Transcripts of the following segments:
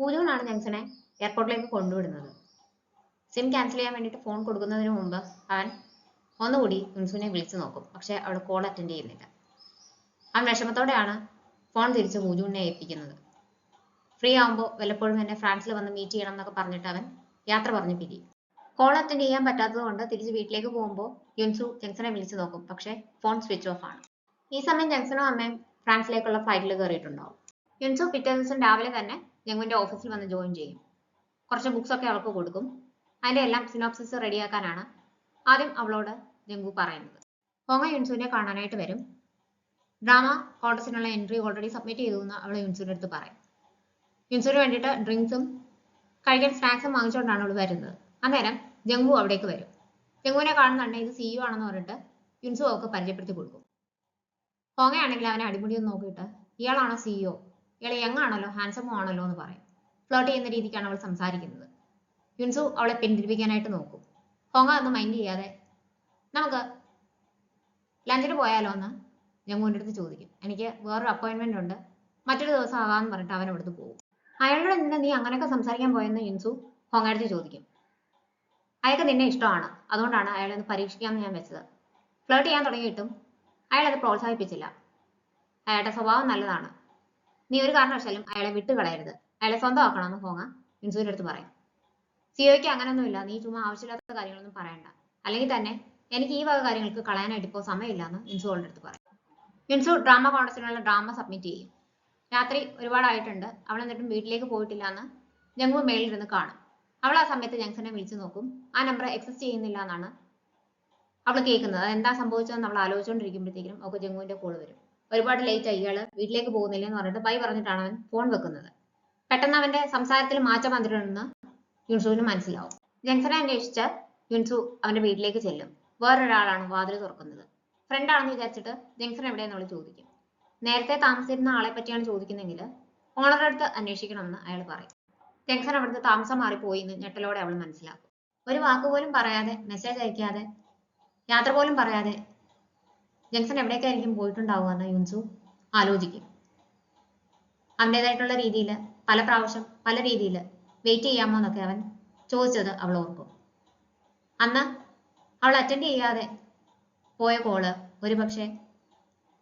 പൂജുവിനാണ് ജംഗ്ഷനെ എയർപോർട്ടിലേക്ക് കൊണ്ടുവിടുന്നത്. SIM cancel ചെയ്യാൻ വേണ്ടിയിട്ട് ഫോൺ കൊടുക്കുന്നതിന് മുമ്പ് അവൻ ഒന്നുകൂടി യുൻസുവിനെ വിളിച്ചു നോക്കും. പക്ഷെ അവൾ കോൾ അറ്റൻഡ് ചെയ്യുന്നില്ല. അവൻ വിഷമത്തോടെയാണ് ഫോൺ തിരിച്ച് പൂജുവിനെ ഏൽപ്പിക്കുന്നത്. ഫ്രീ ആവുമ്പോൾ വല്ലപ്പോഴും എന്നെ ഫ്രാൻസിൽ വന്ന് മീറ്റ് ചെയ്യണം എന്നൊക്കെ പറഞ്ഞിട്ട് അവൻ യാത്ര പറഞ്ഞ് പിരിയും. കോൾ അറ്റൻഡ് ചെയ്യാൻ പറ്റാത്തത് കൊണ്ട് തിരിച്ച് വീട്ടിലേക്ക് പോകുമ്പോൾ യുൻസു ജംഗ്ഷനെ വിളിച്ചു നോക്കും. പക്ഷേ ഫോൺ സ്വിച്ച് ഓഫ് ആണ്. ഈ സമയം ജംഗ്ഷനും അമ്മയും ഫ്രാൻസിലേക്കുള്ള ഫ്ലൈറ്റിൽ കയറിയിട്ടുണ്ടാവും. യുൻസു പിറ്റേ ദിവസം രാവിലെ തന്നെ ജംഗുവിന്റെ ഓഫീസിൽ വന്ന് ജോയിൻ ചെയ്യും. കുറച്ച് ബുക്സ് ഒക്കെ അവൾക്ക് കൊടുക്കും. അതിന്റെ എല്ലാം സിനോപ്സിസ് റെഡിയാക്കാനാണ് ആദ്യം അവളോട് ജംഗു പറയുന്നത്. ഹോങ്ങ യുൻസുവിനെ കാണാനായിട്ട് വരും. ഡ്രാമ കോൺടസ്റ്റിനുള്ള എൻട്രി ഓൾറെഡി സബ്മിറ്റ് ചെയ്തു എന്ന് അവൾ യുൻസുവിന്റെ അടുത്ത് പറയും. യുൻസുവിന് വേണ്ടിയിട്ട് ഡ്രിങ്ക്സും കഴിക്കാൻ സ്നാക്സും വാങ്ങിച്ചുകൊണ്ടാണ് അവൾ വരുന്നത്. അന്നേരം ജംഗു അവിടേക്ക് വരും. ജംഗുവിനെ കാണുന്നുണ്ടെങ്കിൽ ഇത് CEO ആണെന്ന് പറഞ്ഞിട്ട് യുൻസു അവൾക്ക് പരിചയപ്പെടുത്തി കൊടുക്കും. ഹോങ്ങയാണെങ്കിൽ അവനെ അടിമുടിയൊന്ന് നോക്കിയിട്ട് ഇയാളാണോ CEO, ഇയാൾ യങ് ആണല്ലോ, ഹാൻഡ്സം ആണല്ലോ എന്ന് പറയും. ഫ്ലോട്ട് ചെയ്യുന്ന രീതിക്കാണ് അവൾ സംസാരിക്കുന്നത്. യുൻസു അവളെ പിന്തിരിപ്പിക്കാനായിട്ട് നോക്കും. ഹോങ്ങ ഒന്ന് മൈൻഡ് ചെയ്യാതെ നമുക്ക് ലഞ്ചിന് പോയാലോ എന്ന് ജംഗുവിൻ്റെ അടുത്ത് ചോദിക്കും. എനിക്ക് വേറൊരു അപ്പോയിന്റ്മെന്റ് ഉണ്ട്, മറ്റൊരു ദിവസം ആകാമെന്ന് പറഞ്ഞിട്ട് അവൻ അവിടുന്ന് പോകും. അയാളോട് എന്തിനാ നീ അങ്ങനെയൊക്കെ സംസാരിക്കാൻ പോയെന്ന് യുൻസു ഹോങ്ങയുടെ ചോദിക്കും. അയാൾക്ക് നിന്നെ ഇഷ്ടമാണ്, അതുകൊണ്ടാണ് അയാളെ ഒന്ന് പരീക്ഷിക്കാമെന്ന് ഞാൻ വെച്ചത്. ഫ്ലേർട്ട് ചെയ്യാൻ തുടങ്ങിയിട്ടും അയാളത് പ്രോത്സാഹിപ്പിച്ചില്ല. അയാളുടെ സ്വഭാവം നല്ലതാണ്, നീ ഒരു കാരണവശാലും അയാളെ വിട്ടുകളയരുത്, അയാളെ സ്വന്തമാക്കണമെന്ന് ഹോങ്ങ യുൻസുവിൻ്റെ അടുത്ത് പറയും. സിയോയ്ക്ക് അങ്ങനെയൊന്നുമില്ല, നീ ചുമ്മാ ആവശ്യമില്ലാത്ത കാര്യങ്ങളൊന്നും പറയണ്ട, അല്ലെങ്കിൽ തന്നെ എനിക്ക് ഈ വക കാര്യങ്ങൾക്ക് കളയാനായിട്ട് ഇപ്പോൾ സമയമില്ല എന്ന് യുൻസു അവളുടെ അടുത്ത് പറയും. യുൻസു ഡ്രാമ കോൺടസ്റ്റിനുള്ള ഡ്രാമ സബ്മിറ്റ് ചെയ്യും. രാത്രി ഒരുപാടായിട്ടുണ്ട്, അവൾ എന്നിട്ടും വീട്ടിലേക്ക് പോയിട്ടില്ല എന്ന് ജംഗു മേളിലിരുന്ന് കാണും. അവൾ ആ സമയത്ത് ജംഗ്ഷനെ വിളിച്ചു നോക്കും. ആ നമ്പർ എക്സിസ്റ്റ് ചെയ്യുന്നില്ല എന്നാണ് അവൾ കേൾക്കുന്നത്. എന്താ സംഭവിച്ചതെന്ന് അവൾ ആലോചിച്ചുകൊണ്ടിരിക്കുമ്പോഴത്തേക്കും അവൾക്ക് ജംഗുവിന്റെ കോൾ വരും. ഒരുപാട് ലേറ്റ് ആയി, ഇയാള് വീട്ടിലേക്ക് പോകുന്നില്ല എന്ന് പറഞ്ഞിട്ട് ബൈ പറഞ്ഞിട്ടാണ് അവൻ ഫോൺ വെക്കുന്നത്. പെട്ടെന്ന് അവന്റെ സംസാരത്തിൽ മാറ്റം വന്നിട്ടുണ്ടെന്ന് യുൻസുവിന് മനസ്സിലാവും. ജംഗ്ഷനെ അന്വേഷിച്ച് യുൻസു അവന്റെ വീട്ടിലേക്ക് ചെല്ലും. വേറൊരാളാണ് വാതിൽ തുറക്കുന്നത്. ഫ്രണ്ട് ആണെന്ന് വിചാരിച്ചിട്ട് ജംഗ്ഷൻ എവിടെയെന്നുള്ള ചോദിക്കും. നേരത്തെ താമസിച്ചിരുന്ന ആളെ പറ്റിയാണ് ചോദിക്കുന്നെങ്കിൽ ഓണറുടെ അടുത്ത് അന്വേഷിക്കണമെന്ന് അയാൾ പറയും. ജംഗ്ഷൻ അവിടുത്തെ താമസം മാറിപ്പോയി എന്ന് ഞെട്ടലോടെ അവൾ മനസ്സിലാക്കും. ഒരു വാക്കുപോലും പറയാതെ, മെസ്സേജ് അയക്കാതെ, യാത്ര പോലും പറയാതെ ജംഗ്ഷൻ എവിടേക്കായിരിക്കും പോയിട്ടുണ്ടാവുക എന്ന് യുൻസു ആലോചിക്കും. അവൻ്റെതായിട്ടുള്ള രീതിയിൽ പല പ്രാവശ്യം പല രീതിയിൽ വെയിറ്റ് ചെയ്യാമോ എന്നൊക്കെ അവൻ ചോദിച്ചത് അവൾ ഓർക്കും. അന്ന് അവൾ അറ്റൻഡ് ചെയ്യാതെ പോയ കോള് ഒരുപക്ഷെ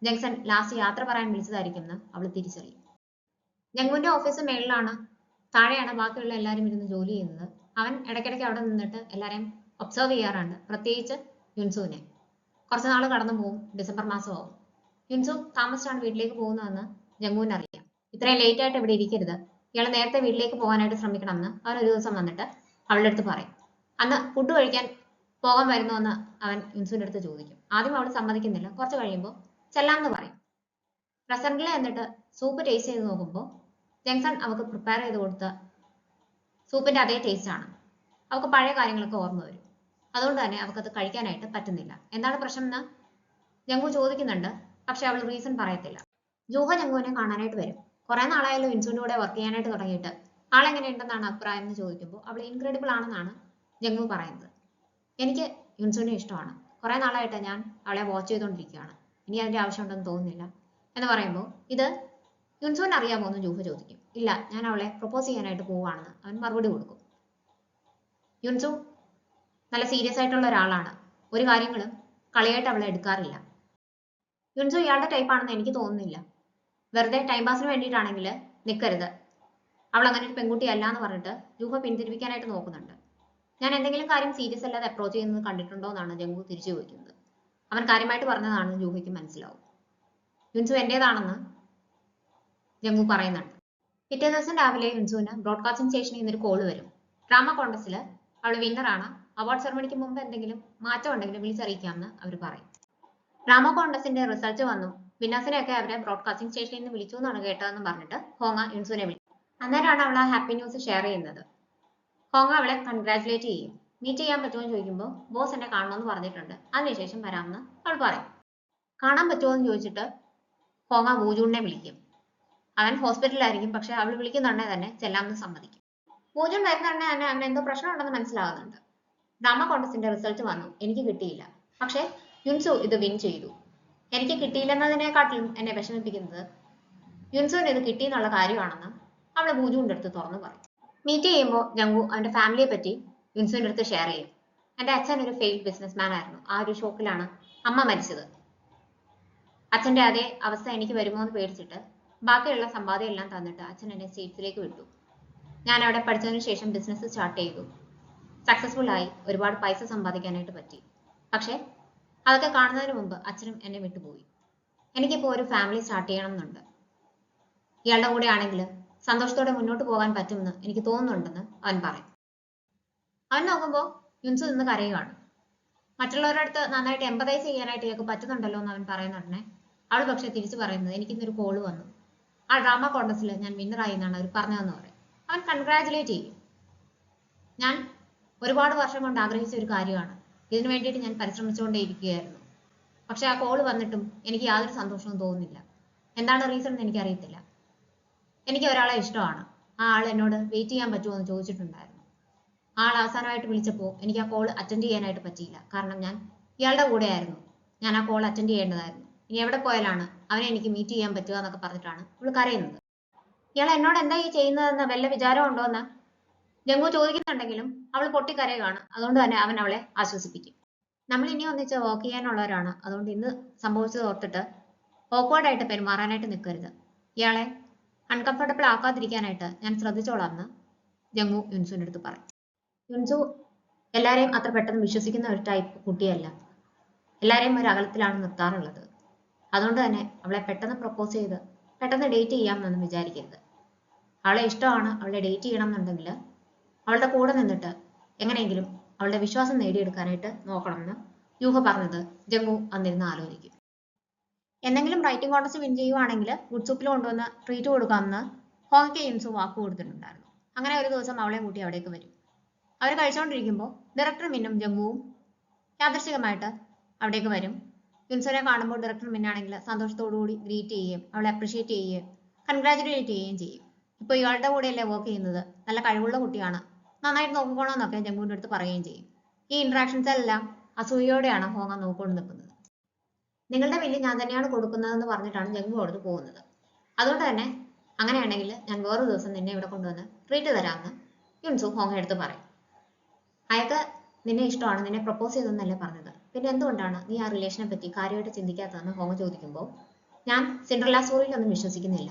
ജംഗ്ഷൻ ലാസ്റ്റ് യാത്ര പറയാൻ വിളിച്ചതായിരിക്കും എന്ന് അവൾ തിരിച്ചറിയും. ജംഗുവിന്റെ ഓഫീസ് മേളിലാണ്, താഴെയാണ് ബാക്കിയുള്ള എല്ലാവരും ഇരുന്ന് ജോലി ചെയ്യുന്നത്. അവൻ ഇടയ്ക്കിടയ്ക്ക് അവിടെ നിന്നിട്ട് എല്ലാവരെയും ഒബ്സർവ് ചെയ്യാറുണ്ട്, പ്രത്യേകിച്ച് യുൻസുവിനെ. കുറച്ച് നാൾ കടന്നു പോകും, ഡിസംബർ മാസമാവും. യുൻസു താമസിച്ചാണ് വീട്ടിലേക്ക് പോകുന്നതെന്ന് ജംഗുവിന് അറിയാം. ഇത്രയും ലേറ്റ് ആയിട്ട് ഇവിടെ ഇരിക്കരുത്, ഇയാൾ നേരത്തെ വീട്ടിലേക്ക് പോകാനായിട്ട് ശ്രമിക്കണമെന്ന് അവൻ ഒരു ദിവസം വന്നിട്ട് അവളുടെ അടുത്ത് പറയും. അന്ന് ഫുഡ് കഴിക്കാൻ പോകാൻ വരുന്നു എന്ന് അവൻ യുൻസുവിന്റെ അടുത്ത് ചോദിക്കും. ആദ്യം അവൾ സമ്മതിക്കുന്നില്ല. കുറച്ച് കഴിയുമ്പോൾ ചെല്ലാമെന്ന് പറയും. റെസ്റ്റോറൻറ്റിൽ എന്നിട്ട് സൂപ്പ് ടേസ്റ്റ് ചെയ്ത് നോക്കുമ്പോൾ ജംഗ്ഷൻ അവൾക്ക് പ്രിപ്പയർ ചെയ്ത് കൊടുത്ത സൂപ്പിന്റെ അതേ ടേസ്റ്റ് ആണ്. അവൾക്ക് പഴയ കാര്യങ്ങളൊക്കെ ഓർമ്മ വരും. അതുകൊണ്ട് തന്നെ അവൾക്കത് കഴിക്കാനായിട്ട് പറ്റുന്നില്ല. എന്താണ് പ്രശ്നം എന്ന് ജംഗു ചോദിക്കുന്നുണ്ട്. പക്ഷെ അവൾ റീസൺ പറയത്തില്ല. ജൂഹ ജംഗുവിനെ കാണാനായിട്ട് വരും. കുറെ നാളായാലും യുൻസുവിന്റെ കൂടെ വർക്ക് ചെയ്യാനായിട്ട് തുടങ്ങിയിട്ട് ആളെങ്ങനെയുണ്ടെന്നാണ് അഭിപ്രായം എന്ന് ചോദിക്കുമ്പോൾ അവൾ ഇൻക്രെഡിബിൾ ആണെന്നാണ് ജംഗു പറയുന്നത്. എനിക്ക് യുൻസുവിനെ ഇഷ്ടമാണ്, കുറെ നാളായിട്ട് ഞാൻ അവളെ വാച്ച് ചെയ്തുകൊണ്ടിരിക്കുകയാണ്, ഇനി അതിന്റെ ആവശ്യമുണ്ടെന്ന് തോന്നുന്നില്ല എന്ന് പറയുമ്പോൾ ഇത് യുൻസുവിന് അറിയാമോ എന്ന് ജൂഹ ചോദിക്കും. ഇല്ല, ഞാൻ അവളെ പ്രൊപ്പോസ് ചെയ്യാനായിട്ട് പോവുകയാണെന്ന് അവൻ മറുപടി കൊടുക്കും. യുൻസു നല്ല സീരിയസ് ആയിട്ടുള്ള ഒരാളാണ്, ഒരു കാര്യങ്ങളും കളിയായിട്ട് അവളെ എടുക്കാറില്ല. യുൻസു ഇയാളുടെ ടൈപ്പാണെന്ന് എനിക്ക് തോന്നുന്നില്ല. വെറുതെ ടൈം പാസിന് വേണ്ടിയിട്ടാണെങ്കിൽ നിൽക്കരുത്, അവൾ അങ്ങനെ ഒരു പെൺകുട്ടിയല്ല എന്ന് പറഞ്ഞിട്ട് ജൂഹ പിന്തിരിപ്പിക്കാനായിട്ട് നോക്കുന്നുണ്ട്. ഞാൻ എന്തെങ്കിലും കാര്യം സീരിയസ് അല്ലാതെ അപ്രോച്ച് ചെയ്യുന്നത് കണ്ടിട്ടുണ്ടോ എന്നാണ് ജംഗു തിരിച്ചു ചോദിക്കുന്നത്. അവൻ കാര്യമായിട്ട് പറഞ്ഞതാണെന്ന് ജൂഹയ്ക്ക് മനസ്സിലാവും. യുൻസു എന്റേതാണെന്ന് ജംഗു പറയുന്നുണ്ട്. പിറ്റേ ദിവസം രാവിലെ യുൻസുവിന് ബ്രോഡ്കാസ്റ്റിംഗ് സ്റ്റേഷനിൽ നിന്നൊരു കോൾ വരും. ഡ്രാമ കോൺടസ്റ്റിൽ അവൾ വിന്നറാണ്, അവാർഡ് സെറമണിക്ക് മുമ്പ് എന്തെങ്കിലും മാറ്റം ഉണ്ടെങ്കിൽ വിളിച്ചറിയിക്കാമെന്ന് അവർ പറയും. ഡ്രാമ കോൺടസ്റ്റിന്റെ റിസൾട്ട് വന്നു, വിന്നേഴ്സിനെയൊക്കെ അവരെ ബ്രോഡ്കാസ്റ്റിംഗ് സ്റ്റേഷനിൽ നിന്ന് വിളിച്ചു എന്നാണ് കേട്ടതെന്ന് പറഞ്ഞിട്ട് ഹോങ്ങ യുൻസുവിനെ വിളിക്കും. അന്നേരമാണ് അവൾ ആ ഹാപ്പി ന്യൂസ് ഷെയർ ചെയ്യുന്നത്. ഹോങ്ങ അവളെ കൺഗ്രാറ്റുലേറ്റ് ചെയ്യും. മീറ്റ് ചെയ്യാൻ പറ്റുമോ എന്ന് ചോദിക്കുമ്പോൾ ബോസ് എന്നെ കാണണമെന്ന് പറഞ്ഞിട്ടുണ്ട്, അതിനുശേഷം വരാമെന്ന് അവൾ പറയും. കാണാൻ പറ്റുമോ എന്ന് ചോദിച്ചിട്ട് ഹോങ്ങ വൂജുണിനെ വിളിക്കും. അവൻ ഹോസ്പിറ്റലിലായിരിക്കും, പക്ഷെ അവൾ വിളിക്കുന്നുണ്ടെ തന്നെ ചെല്ലാമെന്ന് സമ്മതിക്കും. പൂജൻ വരുന്നുണ്ടെ തന്നെ അവന് എന്തോ പ്രശ്നമുണ്ടെന്ന് മനസ്സിലാകുന്നുണ്ട്. ഡ്രാമ കോൺടസ്റ്റിന്റെ റിസൾട്ട് വന്നു, എനിക്ക് കിട്ടിയില്ല, പക്ഷെ യുൻസു ഇത് വിൻ ചെയ്തു. എനിക്ക് കിട്ടിയില്ലെന്നതിനെക്കാട്ടിലും എന്നെ വിഷമിപ്പിക്കുന്നത് യുൻസുവിന് ഇത് കിട്ടിയെന്നുള്ള കാര്യമാണെന്ന് അവള് ബൂജുവിന്റെ അടുത്ത് തുറന്നു പറയും. മീറ്റ് ചെയ്യുമ്പോൾ ജംഗു അവന്റെ ഫാമിലിയെ പറ്റി യുൻസുവിന്റെ അടുത്ത് ഷെയർ ചെയ്യും. എന്റെ അച്ഛൻ ഒരു ഫെയിൽഡ് ബിസിനസ്മാൻ ആയിരുന്നു. ആ ഒരു ഷോക്കിലാണ് അമ്മ മരിച്ചത്. അച്ഛന്റെ അതേ അവസ്ഥ എനിക്ക് വരുമോ എന്ന് പേടിച്ചിട്ട് ബാക്കിയുള്ള സമ്പാദ്യം എല്ലാം തന്നിട്ട് അച്ഛൻ എന്നെ സ്റ്റേറ്റ്സിലേക്ക് വിട്ടു. ഞാൻ അവിടെ പഠിച്ചതിന് ശേഷം ബിസിനസ് സ്റ്റാർട്ട് ചെയ്തു. സക്സസ്ഫുൾ ആയി ഒരുപാട് പൈസ സമ്പാദിക്കാനായിട്ട് പറ്റി. പക്ഷെ അതൊക്കെ കാണുന്നതിന് മുമ്പ് അച്ഛനും എന്നെ വിട്ടുപോയി. എനിക്കിപ്പോൾ ഒരു ഫാമിലി സ്റ്റാർട്ട് ചെയ്യണം എന്നുണ്ട്. ഇയാളുടെ കൂടെ ആണെങ്കിൽ സന്തോഷത്തോടെ മുന്നോട്ട് പോകാൻ പറ്റുമെന്ന് എനിക്ക് തോന്നുന്നുണ്ടെന്ന് അവൻ പറയും. അവൻ നോക്കുമ്പോൾ യുൻസു നിന്ന് കരയുകയാണ്. മറ്റുള്ളവരുടെ അടുത്ത് നന്നായിട്ട് എമ്പതൈസ് ചെയ്യാനായിട്ട് ഇയാൾക്ക് പറ്റുന്നുണ്ടല്ലോ എന്ന് അവൻ പറയുന്നുടനെ അവൾ പക്ഷെ തിരിച്ചു പറയുന്നത്, എനിക്കിന്നൊരു കോള് വന്നു, ആ ഡ്രാമ കോൺടെസ്റ്റിൽ ഞാൻ വിന്നറായി എന്നാണ് അവർ പറഞ്ഞതെന്ന് പറയും. അവൻ കൺഗ്രാജുലേറ്റ് ചെയ്യും. ഞാൻ ഒരുപാട് വർഷം കൊണ്ട് ആഗ്രഹിച്ച ഒരു കാര്യമാണ്, ഇതിനു വേണ്ടിയിട്ട് ഞാൻ പരിശ്രമിച്ചുകൊണ്ടേ ഇരിക്കുകയായിരുന്നു. പക്ഷെ ആ കോള് വന്നിട്ടും എനിക്ക് യാതൊരു സന്തോഷവും തോന്നുന്നില്ല. എന്താണ് റീസൺ എന്ന് എനിക്കറിയത്തില്ല. എനിക്ക് ഒരാളെ ഇഷ്ടമാണ്. ആ ആൾ എന്നോട് വെയിറ്റ് ചെയ്യാൻ പറ്റുമോ എന്ന് ചോദിച്ചിട്ടുണ്ടായിരുന്നു. ആൾ അവസാനമായിട്ട് വിളിച്ചപ്പോൾ എനിക്ക് ആ കോൾ അറ്റൻഡ് ചെയ്യാനായിട്ട് പറ്റിയില്ല. കാരണം ഞാൻ ഇയാളുടെ കൂടെ ആയിരുന്നു. ഞാൻ ആ കോൾ അറ്റൻഡ് ചെയ്യേണ്ടതായിരുന്നു. ഇനി എവിടെ പോയാലാണ് അവനെ എനിക്ക് മീറ്റ് ചെയ്യാൻ പറ്റുക എന്നൊക്കെ പറഞ്ഞിട്ടാണ് ഇവള് കരയുന്നത്. ഇയാൾ എന്നോട് എന്താ ഈ ചെയ്യുന്നതെന്ന് വല്ല വിചാരം ഉണ്ടോ എന്ന് ജംഗു ചോദിക്കുന്നുണ്ടെങ്കിലും അവൾ പൊട്ടിക്കരയുകയാണ്. അതുകൊണ്ട് തന്നെ അവൻ അവളെ ആശ്വസിപ്പിക്കും. നമ്മൾ ഇനി ഒന്നിച്ച് വർക്ക് ചെയ്യാനുള്ളവരാണ്. അതുകൊണ്ട് ഇന്ന് സംഭവിച്ചത് ഓർത്തിട്ട് ഓക്വേർഡായിട്ട് പെരുമാറാനായിട്ട് നിൽക്കരുത്. ഇയാളെ അൺകംഫർട്ടബിൾ ആക്കാതിരിക്കാനായിട്ട് ഞാൻ ശ്രദ്ധിച്ചോളാം എന്ന് ജംഗു യുൻസുവിൻ്റെ അടുത്ത് പറയും. യുൻസു എല്ലാവരെയും അത്ര പെട്ടെന്ന് വിശ്വസിക്കുന്ന ഒരു ടൈപ്പ് കുട്ടിയല്ല. എല്ലാവരെയും ഒരു അകലത്തിലാണ് നിർത്താറുള്ളത്. അതുകൊണ്ട് തന്നെ അവളെ പെട്ടെന്ന് പ്രപ്പോസ് ചെയ്ത് പെട്ടെന്ന് ഡേറ്റ് ചെയ്യാമെന്നൊന്നും വിചാരിക്കരുത്. അവളെ ഇഷ്ടമാണ്, അവളെ ഡേറ്റ് ചെയ്യണം എന്നുണ്ടെങ്കിൽ അവളുടെ കൂടെ നിന്നിട്ട് എങ്ങനെയെങ്കിലും അവളുടെ വിശ്വാസം നേടിയെടുക്കാനായിട്ട് നോക്കണമെന്ന് യൂഹ പറഞ്ഞത് ജംഗു അന്നിരുന്ന് ആലോചിക്കും. എന്തെങ്കിലും റൈറ്റിംഗ് കോൺടെസ്റ്റ് വിൻ ചെയ്യുവാണെങ്കിൽ ഗുഡ് സൂപ്പിൽ കൊണ്ടുവന്ന് ട്രീറ്റ് കൊടുക്കാമെന്ന് ഹോങ്കയ്ക്ക് യുൻസു വാക്ക് കൊടുത്തിട്ടുണ്ടായിരുന്നു. അങ്ങനെ ഒരു ദിവസം അവളെ കൂട്ടി അവിടേക്ക് വരും. അവർ കഴിച്ചുകൊണ്ടിരിക്കുമ്പോൾ ഡയറക്ടർ മിന്നും ജംഗുവും യാദൃശികമായിട്ട് അവിടേക്ക് വരും. യുൻസുവിനെ കാണുമ്പോൾ ഡയറക്ടർ മിന്നാണെങ്കിൽ സന്തോഷത്തോടുകൂടി ഗ്രീറ്റ് ചെയ്യുകയും അവളെ അപ്രീഷിയേറ്റ് ചെയ്യുകയും കൺഗ്രാജുലേറ്റ് ചെയ്യുകയും ചെയ്യും. ഇപ്പോൾ ഇയാളുടെ കൂടെയല്ലേ വർക്ക് ചെയ്യുന്നത്, നല്ല കഴിവുള്ള കുട്ടിയാണ്, നന്നായിട്ട് നോക്കിക്കോണമെന്നൊക്കെ ജംഗുവിൻ്റെ അടുത്ത് പറയുകയും ചെയ്യും. ഈ ഇന്ററാക്ഷൻസ് എല്ലാം അസൂയയോടെയാണ് ഹോങ്ങ നോക്കിക്കൊണ്ട് നിൽക്കുന്നത്. നിങ്ങളുടെ ബില്ല് ഞാൻ തന്നെയാണ് കൊടുക്കുന്നതെന്ന് പറഞ്ഞിട്ടാണ് ജംഗു അവിടുന്ന് പോകുന്നത്. അതുകൊണ്ട് തന്നെ അങ്ങനെയാണെങ്കിൽ ഞാൻ വേറൊരു ദിവസം നിന്നെ ഇവിടെ കൊണ്ടുവന്ന് ട്രീറ്റ് തരാമെന്ന് യുൻസു ഹോങ്ങ എടുത്ത് പറയും. അയാൾക്ക് നിന്നെ ഇഷ്ടമാണ്, നിന്നെ പ്രപ്പോസ് ചെയ്തെന്നല്ലേ പറഞ്ഞത്, പിന്നെ എന്തുകൊണ്ടാണ് നീ ആ റിലേഷനെ പറ്റി കാര്യമായിട്ട് ചിന്തിക്കാത്തതെന്ന് ഹോങ്ങ ചോദിക്കുമ്പോൾ ഞാൻ സിൻഡ്രല്ല സ്റ്റോറിയിലൊന്നും വിശ്വസിക്കുന്നില്ല.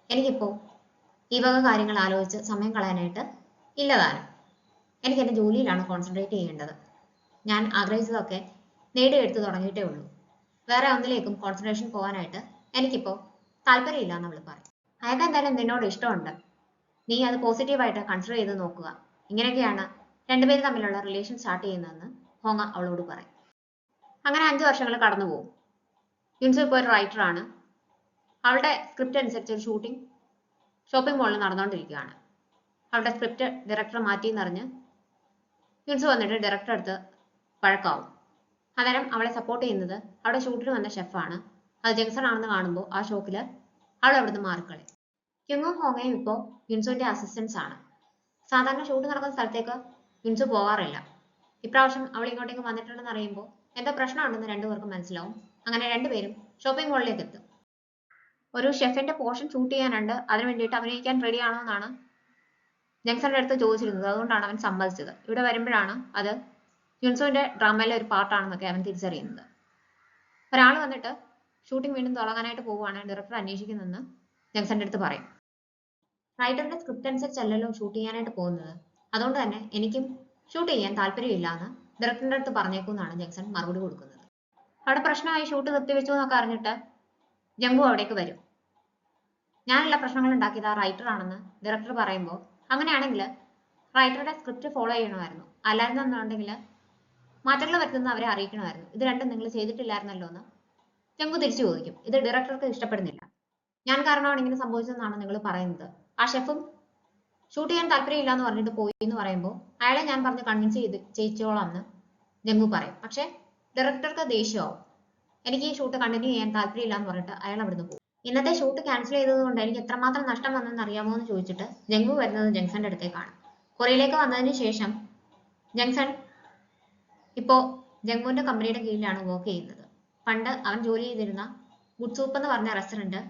എനിക്കിപ്പോൾ ഈ വക കാര്യങ്ങൾ ആലോചിച്ച് സമയം കളയാനായിട്ട് ഇല്ലതാനും. എനിക്ക് എൻ്റെ ജോലിയിലാണ് കോൺസെൻട്രേറ്റ് ചെയ്യേണ്ടത്. ഞാൻ ആഗ്രഹിച്ചതൊക്കെ നേടിയെടുത്ത് തുടങ്ങിയിട്ടേ ഉള്ളൂ. വേറെ ഒന്നിലേക്കും കോൺസെൻട്രേഷൻ പോകാനായിട്ട് എനിക്കിപ്പോൾ താല്പര്യമില്ല എന്ന് അവൾ പറയും. അയാൾക്ക് എന്തായാലും നിന്നോട് ഇഷ്ടമുണ്ട്, നീ അത് പോസിറ്റീവായിട്ട് കൺസിഡർ ചെയ്ത് നോക്കുക. ഇങ്ങനെയൊക്കെയാണ് രണ്ടുപേരും തമ്മിലുള്ള റിലേഷൻ സ്റ്റാർട്ട് ചെയ്യുന്നതെന്ന് ഹോങ്ങ അവളോട് പറയും. അങ്ങനെ 5 വർഷങ്ങൾ കടന്നു പോകും. യുൻസു ഇപ്പോൾ ഒരു റൈറ്ററാണ്. അവളുടെ സ്ക്രിപ്റ്റ് അനുസരിച്ച് ഒരു ഷൂട്ടിംഗ് ഷോപ്പിംഗ് മോളിൽ നടന്നുകൊണ്ടിരിക്കുകയാണ്. അവളുടെ സ്ക്രിപ്റ്റ് ഡയറക്ടർ മാറ്റിയെന്നറിഞ്ഞ് യുൻസു വന്നിട്ട് ഡയറക്ടർ അടുത്ത് വഴക്കാവും. അന്നേരം അവളെ സപ്പോർട്ട് ചെയ്യുന്നത് അവിടെ ഷൂട്ടിന് വന്ന ഷെഫാണ്. അത് ജംഗ്സൺ ആണെന്ന് കാണുമ്പോൾ ആ ഷോക്കിൽ അവൾ അവിടുന്ന് മാറിക്കളയും. ക്യുങ്ങും ഹോങ്ങയും ഇപ്പോൾ യുൻസുവിന്റെ അസിസ്റ്റൻസ് ആണ്. സാധാരണ ഷൂട്ട് നടക്കുന്ന സ്ഥലത്തേക്ക് യുൻസു പോകാറില്ല. ഇപ്രാവശ്യം അവൾ ഇങ്ങോട്ടേക്ക് വന്നിട്ടുണ്ടെന്ന് അറിയുമ്പോൾ എന്തോ പ്രശ്നമുണ്ടെന്ന് രണ്ടുപേർക്കും മനസ്സിലാവും. അങ്ങനെ രണ്ടുപേരും ഷോപ്പിംഗ് മോളിലേക്ക് എത്തും. ഒരു ഷെഫിന്റെ പോർഷൻ ഷൂട്ട് ചെയ്യാനുണ്ട്, അതിന് വേണ്ടിയിട്ട് അഭിനയിക്കാൻ റെഡി ആണോ എന്നാണ് ജംഗ്സന്റെ അടുത്ത് ചോദിച്ചിരുന്നത്. അതുകൊണ്ടാണ് അവൻ സമ്മതിച്ചത്. ഇവിടെ വരുമ്പോഴാണ് അത് യുൻസുവിന്റെ ഡ്രാമയിലെ ഒരു പാർട്ടാണെന്നൊക്കെ അവൻ തിരിച്ചറിയുന്നത്. ഒരാൾ വന്നിട്ട് ഷൂട്ടിംഗ് വീണ്ടും തുടങ്ങാനായിട്ട് പോവുകയാണ്, ഡയറക്ടർ അന്വേഷിക്കുന്നതെന്ന് ജംഗ്സന്റെ അടുത്ത് പറയും. റൈറ്ററിന്റെ സ്ക്രിപ്റ്റ് അനുസരിച്ചല്ലല്ലോ ഷൂട്ട് ചെയ്യാനായിട്ട് പോകുന്നത്, അതുകൊണ്ട് തന്നെ എനിക്കും ഷൂട്ട് ചെയ്യാൻ താല്പര്യമില്ല എന്ന് ഡയറക്ടറിന്റെ അടുത്ത് പറഞ്ഞേക്കുമെന്നാണ് ജംഗ്സൺ മറുപടി കൊടുക്കുന്നത്. അവിടെ പ്രശ്നമായി ഷൂട്ട് നിർത്തിവെച്ചു എന്നൊക്കെ അറിഞ്ഞിട്ട് ജംഗു അവിടേക്ക് വരും. ഞാനുള്ള പ്രശ്നങ്ങൾ ഉണ്ടാക്കിയത് ആ റൈറ്റർ ആണെന്ന് ഡയറക്ടർ പറയുമ്പോൾ അങ്ങനെയാണെങ്കിൽ റൈറ്ററുടെ സ്ക്രിപ്റ്റ് ഫോളോ ചെയ്യണമായിരുന്നു, അല്ലായിരുന്നുണ്ടെങ്കിൽ മാറ്റങ്ങൾ വരുത്തുന്ന അവരെ അറിയിക്കണമായിരുന്നു. ഇത് രണ്ടും നിങ്ങൾ ചെയ്തിട്ടില്ലായിരുന്നല്ലോ എന്ന് ജംഗു തിരിച്ചു ചോദിക്കും. ഇത് ഡയറക്ടർക്ക് ഇഷ്ടപ്പെടുന്നില്ല. ഞാൻ കാരണമാണ് ഇങ്ങനെ സംഭവിച്ചതെന്നാണ് നിങ്ങൾ പറയുന്നത്. ആ ഷെഫും ഷൂട്ട് ചെയ്യാൻ താല്പര്യമില്ല എന്ന് പറഞ്ഞിട്ട് പോയി എന്ന് പറയുമ്പോൾ അയാളെ ഞാൻ പറഞ്ഞ് കൺവിൻസ് ചെയ്യിച്ചോളാം എന്ന് ജംഗു പറയും. പക്ഷെ ഡയറക്ടർക്ക് ദേഷ്യമാവും. എനിക്ക് ഈ ഷൂട്ട് കണ്ടിന്യൂ ചെയ്യാൻ താല്പര്യമില്ല എന്ന് പറഞ്ഞിട്ട് അയാൾ അവിടുന്ന് പോകും. ഇന്നത്തെ ഷൂട്ട് ക്യാൻസൽ ചെയ്തതുകൊണ്ട് എനിക്ക് എത്രമാത്രം നഷ്ടം വന്നെന്ന് അറിയാമോ എന്ന് ചോദിച്ചിട്ട് ജംഗു വരുന്നത് ജംഗ്സന്റെ അടുത്തേക്കാണ്. കൊറിയയിലേക്ക് വന്നതിന് ശേഷം ജംഗ്സൺ ഇപ്പോൾ ജംഗുവിന്റെ കമ്പനിയുടെ കീഴിലാണ് വർക്ക് ചെയ്യുന്നത്. പണ്ട് അവൻ ജോലി ചെയ്തിരുന്ന ഗുഡ് സൂപ്പ് എന്ന് പറഞ്ഞ റെസ്റ്റോറന്റ്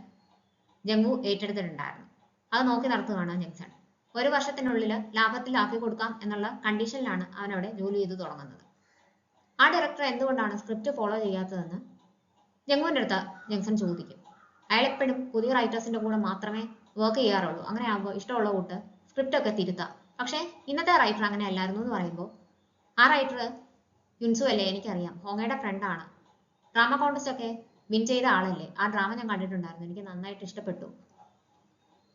ജംഗു ഏറ്റെടുത്തിട്ടുണ്ടായിരുന്നു. അത് നോക്കി നടത്തുകയാണ് ജങ്സൺ. 1 വർഷത്തിനുള്ളിൽ ലാഭത്തിൽ കൊടുക്കാം എന്നുള്ള കണ്ടീഷനിലാണ് അവനവിടെ ജോലി ചെയ്തു തുടങ്ങുന്നത്. ആ ഡയറക്ടർ എന്തുകൊണ്ടാണ് സ്ക്രിപ്റ്റ് ഫോളോ ചെയ്യാത്തതെന്ന് ജംഗുവിൻ്റെ അടുത്ത് ജങ്സൺ ചോദിക്കും. അയാൾ എപ്പോഴും പുതിയ റൈറ്റേഴ്സിന്റെ കൂടെ മാത്രമേ വർക്ക് ചെയ്യാറുള്ളൂ. അങ്ങനെ ആകുമ്പോൾ ഇഷ്ടമുള്ള കൂട്ട് സ്ക്രിപ്റ്റ് ഒക്കെ തിരുത്താം. പക്ഷേ ഇന്നത്തെ റൈറ്റർ അങ്ങനെ അല്ലായിരുന്നു എന്ന് പറയുമ്പോൾ, ആ റൈറ്റർ യുൻസു അല്ലേ, എനിക്കറിയാം, ഹോങ്ങയുടെ ഫ്രണ്ടാണ്, ഡ്രാമ കോൺടെസ്റ്റ് ഒക്കെ വിൻ ചെയ്ത ആളല്ലേ, ആ ഡ്രാമ ഞാൻ കണ്ടിട്ടുണ്ടായിരുന്നു, എനിക്ക് നന്നായിട്ട് ഇഷ്ടപ്പെട്ടു,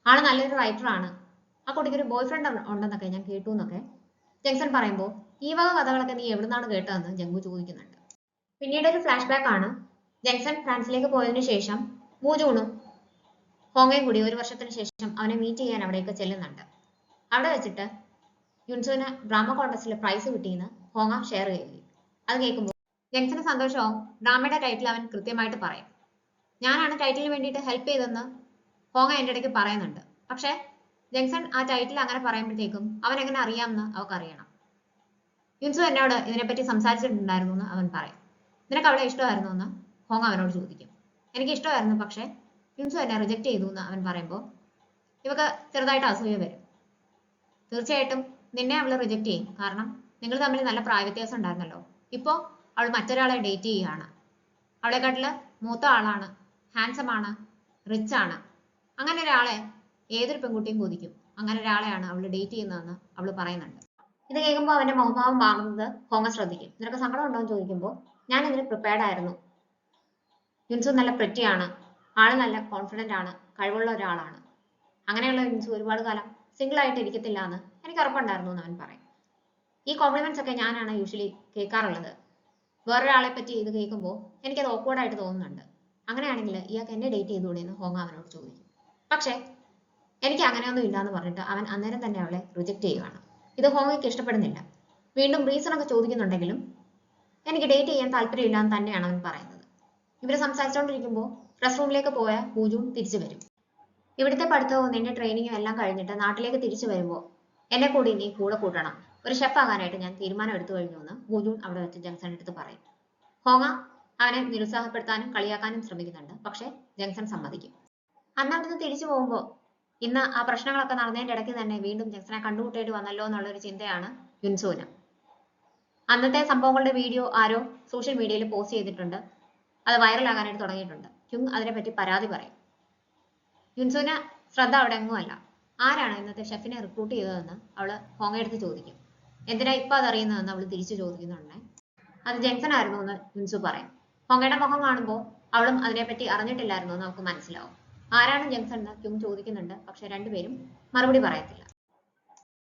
ആള് നല്ലൊരു റൈറ്ററാണ്, ആ കുട്ടിക്കൊരു ബോയ് ഫ്രണ്ട് ഉണ്ടെന്നൊക്കെ ഞാൻ കേട്ടു എന്നൊക്കെ ജങ്സൺ പറയുമ്പോൾ, ഈ വക കഥകളൊക്കെ നീ എവിടുന്നാണ് കേട്ടതെന്ന് ജംഗു ചോദിക്കുന്നുണ്ട്. പിന്നീട് ഒരു ഫ്ലാഷ് ബാക്ക് ആണ്. ജങ്സൺ ഫ്രാൻസിലേക്ക് പോയതിനു ശേഷം വൂജൂണും ഹോങ്ങയും കൂടി 1 വർഷത്തിന് ശേഷം അവനെ മീറ്റ് ചെയ്യാൻ അവിടേക്ക് ചെല്ലുന്നുണ്ട്. അവിടെ വെച്ചിട്ട് യുൻസുവിന് ഡ്രാമ കോൺടെസ്റ്റിൽ പ്രൈസ് കിട്ടിയെന്ന് ഹോങ്ങ ഷെയർ ചെയ്യുകയും, അത് കേൾക്കുമ്പോൾ ജങ്സന് സന്തോഷവും. ഡ്രാമയുടെ ടൈറ്റിൽ അവൻ കൃത്യമായിട്ട് പറയും. ഞാനാണ് ടൈറ്റിലിന് വേണ്ടിയിട്ട് ഹെൽപ്പ് ചെയ്തെന്ന് ഹോങ്ങ എൻ്റെ ഇടയ്ക്ക് പറയുന്നുണ്ട്. പക്ഷേ ജങ്സൺ ആ ടൈറ്റിൽ അങ്ങനെ പറയുമ്പോഴത്തേക്കും അവൻ എങ്ങനെ അറിയാമെന്ന് അവൾക്ക് അറിയണം. യുൻസു എന്നോട് ഇതിനെപ്പറ്റി സംസാരിച്ചിട്ടുണ്ടായിരുന്നു എന്ന് അവൻ പറയും. നിനക്ക് അവളെ ഇഷ്ടമായിരുന്നു എന്ന് ഹോങ്ങ അവനോട് ചോദിക്കും. എനിക്ക് ഇഷ്ടമായിരുന്നു, പക്ഷേ യുൻസു എന്നെ റിജക്ട് ചെയ്തു എന്ന് അവൻ പറയുമ്പോൾ ഇവക്ക് ചെറുതായിട്ട് അസൂയ വരും. തീർച്ചയായിട്ടും നിന്നെ അവൾ റിജക്ട് ചെയ്യും, കാരണം നിങ്ങൾ തമ്മിൽ നല്ല പ്രായ വ്യത്യാസം ഉണ്ടായിരുന്നല്ലോ. ഇപ്പോൾ അവൾ മറ്റൊരാളെ ഡേറ്റ് ചെയ്യുകയാണ്, അവളെക്കാട്ടിൽ മൂത്ത ആളാണ്, ഹാൻസം ആണ്, റിച്ച് ആണ്. അങ്ങനെ ഒരാളെ ഏതൊരു പെൺകുട്ടിയും കൊതിക്കും. അങ്ങനെ ഒരാളെയാണ് അവൾ ഡേറ്റ് ചെയ്യുന്നതെന്ന് അവൾ പറയുന്നുണ്ട്. ഇത് കേൾക്കുമ്പോൾ അവന്റെ മുഖഭാവം മാറുന്നത് ഹോങ്ങ ശ്രദ്ധിക്കും. നിനക്ക് സങ്കടം ഉണ്ടോ എന്ന് ചോദിക്കുമ്പോൾ, ഞാൻ ഇതിന് പ്രിപ്പയർഡ് ആയിരുന്നു, യുൻസു നല്ല പ്രിറ്റിയാണ്, ആള് നല്ല കോൺഫിഡന്റ് ആണ്, കഴിവുള്ള ഒരാളാണ്, അങ്ങനെയുള്ള യുൻസു ഒരുപാട് കാലം സിംഗിൾ ആയിട്ട് ഇരിക്കത്തില്ല എന്ന് എനിക്ക് ഉറപ്പുണ്ടായിരുന്നു എന്ന് അവൻ പറയും. ഈ കോംപ്ലിമെന്റ്സ് ഒക്കെ ഞാനാണ് യൂഷ്വലി കേൾക്കാറുള്ളത്. വേറൊരാളെ പറ്റി ഇത് കേൾക്കുമ്പോൾ എനിക്കത് ഓക്വേർഡായിട്ട് തോന്നുന്നുണ്ട്. അങ്ങനെയാണെങ്കിൽ ഇയാൾക്ക് എന്നെ ഡേറ്റ് ചെയ്തുകൂടെ എന്ന് ഹോങ്ങ അവനോട് ചോദിക്കും. പക്ഷേ എനിക്ക് അങ്ങനെയൊന്നും ഇല്ലാന്ന് പറഞ്ഞിട്ട് അവൻ അന്നേരം തന്നെ അവളെ റിജക്ട് ചെയ്യുകയാണ്. ഇത് ഹോങ്ങയ്ക്ക് ഇഷ്ടപ്പെടുന്നില്ല. വീണ്ടും റീസൺ ഒക്കെ ചോദിക്കുന്നുണ്ടെങ്കിലും എനിക്ക് ഡേറ്റ് ചെയ്യാൻ താല്പര്യമില്ല എന്ന് തന്നെയാണ് അവൻ പറയുന്നത്. ഇവര് സംസാരിച്ചുകൊണ്ടിരിക്കുമ്പോൾ റെസ്റ്റ് റൂമിലേക്ക് പോയ പൂജും തിരിച്ചു വരും. ഇവിടുത്തെ പഠിത്തവും നിന്റെ ട്രെയിനിങ്ങും എല്ലാം കഴിഞ്ഞിട്ട് നാട്ടിലേക്ക് തിരിച്ചു വരുമ്പോൾ എന്നെ കൂടി നീ കൂടെ കൂട്ടണം, ഒരു ഷെഫ് ആകാനായിട്ട് ഞാൻ തീരുമാനം എടുത്തു കഴിഞ്ഞു എന്ന് പൂജുൻ അവിടെ വെച്ച് ജങ്സൺ എടുത്ത് പറയും. ഹോങ്ങ അവനെ നിരുത്സാഹപ്പെടുത്താനും കളിയാക്കാനും ശ്രമിക്കുന്നുണ്ട്. പക്ഷേ ജങ്സൺ സമ്മതിക്കും. അന്ന് അവിടുന്ന് തിരിച്ചു പോകുമ്പോൾ ഇന്ന് ആ പ്രശ്നങ്ങളൊക്കെ നടന്നതിന്റെ ഇടയ്ക്ക് തന്നെ വീണ്ടും ജങ്സനെ കണ്ടുമുട്ടേണ്ടി വന്നല്ലോ എന്നുള്ളൊരു ചിന്തയാണ് യുൻസുവിന്. അന്നത്തെ സംഭവങ്ങളുടെ വീഡിയോ ആരോ സോഷ്യൽ മീഡിയയിൽ പോസ്റ്റ് ചെയ്തിട്ടുണ്ട്. അത് വൈറലാകാനായിട്ട് തുടങ്ങിയിട്ടുണ്ട്. ഹ്യുങ് അതിനെപ്പറ്റി പരാതി പറയും. യുൻസുവിന് ശ്രദ്ധ അവിടെ എങ്ങുമല്ല. ആരാണ് ഇന്നത്തെ ഷെഫിനെ റിക്രൂട്ട് ചെയ്തതെന്ന് അവള് ഹോങ്ങയെടുത്ത് ചോദിക്കും. എന്തിനാ ഇപ്പൊ അതറിയുന്നതെന്ന് അവള് തിരിച്ചു ചോദിക്കുന്നുണ്ട്. അത് ജങ്സൺ ആയിരുന്നു എന്ന് യുൻസു പറയും. ഹോങ്ങയുടെ മുഖം കാണുമ്പോൾ അവളും അതിനെപ്പറ്റി അറിഞ്ഞിട്ടില്ലായിരുന്നു എന്ന് നമുക്ക് മനസ്സിലാവും. ആരാണ് ജങ്സൺ എന്ന് ഹ്യുങ് ചോദിക്കുന്നുണ്ട്. പക്ഷെ രണ്ടുപേരും മറുപടി പറയത്തില്ല.